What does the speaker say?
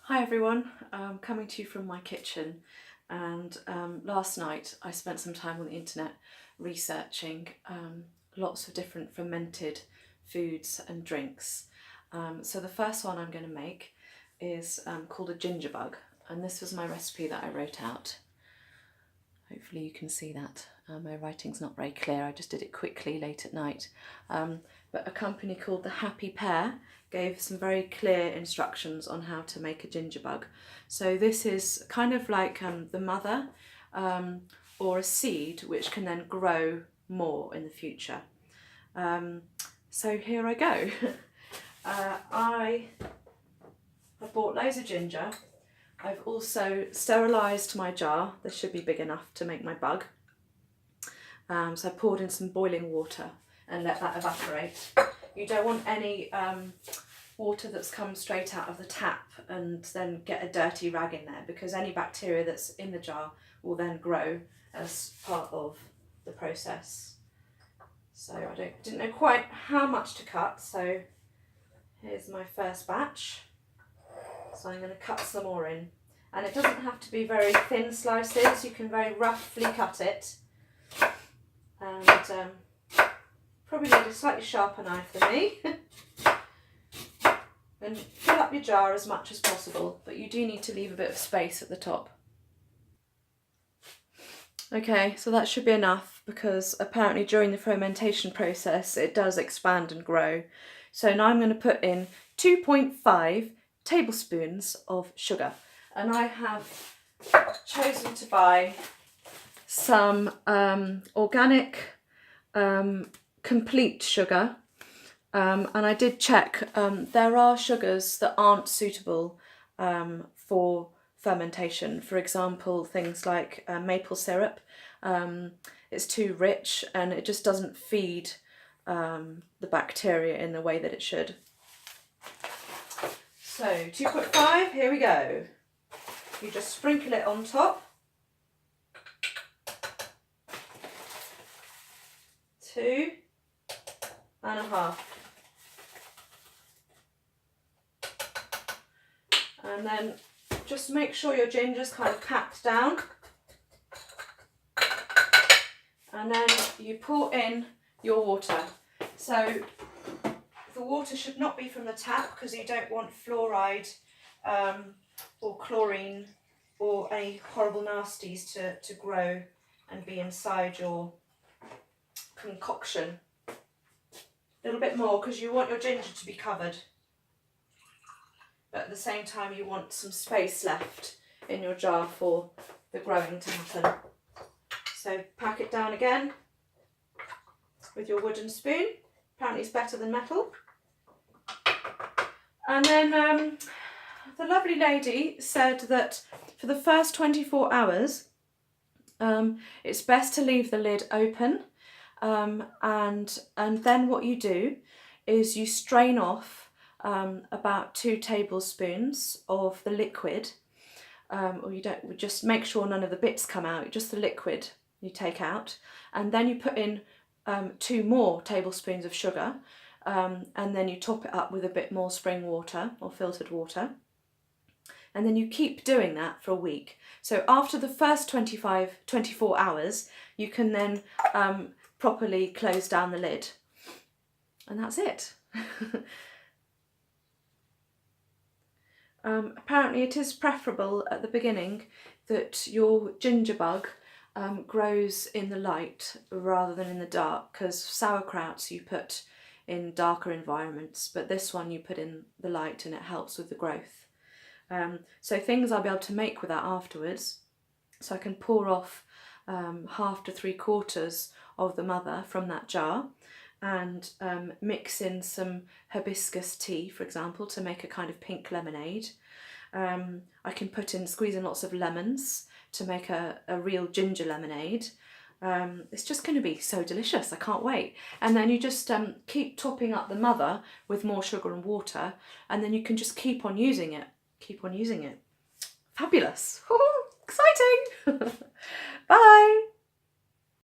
Hi everyone, I'm coming to you from my kitchen, and last night I spent some time on the internet researching lots of different fermented foods and drinks. So the first one I'm going to make is called a ginger bug, and this was my recipe that I wrote out. Hopefully you can see that. My writing's not very clear, I just did it quickly late at night. But a company called The Happy Pear gave some very clear instructions on how to make a ginger bug. So this is kind of like the mother or a seed which can then grow more in the future. So here I go. I bought loads of ginger. I've also sterilised my jar. This should be big enough to make my bug. So I poured in some boiling water and let that evaporate. You don't want any water that's come straight out of the tap and then get a dirty rag in there, because any bacteria that's in the jar will then grow as part of the process. So I didn't know quite how much to cut, so here's my first batch. So I'm going to cut some more in, and it doesn't have to be very thin slices, you can very roughly cut it, and probably need a slightly sharper knife than me. And fill up your jar as much as possible, but you do need to leave a bit of space at the top. Okay, so that should be enough, because apparently during the fermentation process it does expand and grow. So now I'm going to put in 2.5 tablespoons of sugar, and I have chosen to buy some organic complete sugar, and I did check, there are sugars that aren't suitable for fermentation. For example, things like maple syrup, it's too rich and it just doesn't feed the bacteria in the way that it should. So 2.5, here we go. You just sprinkle it on top. 2.5. And then just make sure your ginger's kind of packed down. And then you pour in your water. So the water should not be from the tap, because you don't want fluoride or chlorine or any horrible nasties to grow and be inside your concoction. A little bit more, because you want your ginger to be covered, but at the same time you want some space left in your jar for the growing to happen. So pack it down again with your wooden spoon. Apparently it's better than metal. And then the lovely lady said that for the first 24 hours it's best to leave the lid open, and then what you do is you strain off about 2 tablespoons of the liquid, or you don't, just make sure none of the bits come out, just the liquid you take out, and then you put in 2 more tablespoons of sugar, and then you top it up with a bit more spring water or filtered water, and then you keep doing that for a week. So after the first 24 hours you can then properly close down the lid, and that's it. Apparently it is preferable at the beginning that your ginger bug grows in the light rather than in the dark, because sauerkrauts you put in darker environments, but this one you put in the light and it helps with the growth. So things I'll be able to make with that afterwards. So I can pour off 1/2 to 3/4 of the mother from that jar, and mix in some hibiscus tea, for example, to make a kind of pink lemonade. I can squeeze in lots of lemons to make a real ginger lemonade. It's just going to be so delicious, I can't wait. And then you just keep topping up the mother with more sugar and water, and then you can just keep on using it. Fabulous. Exciting. Bye.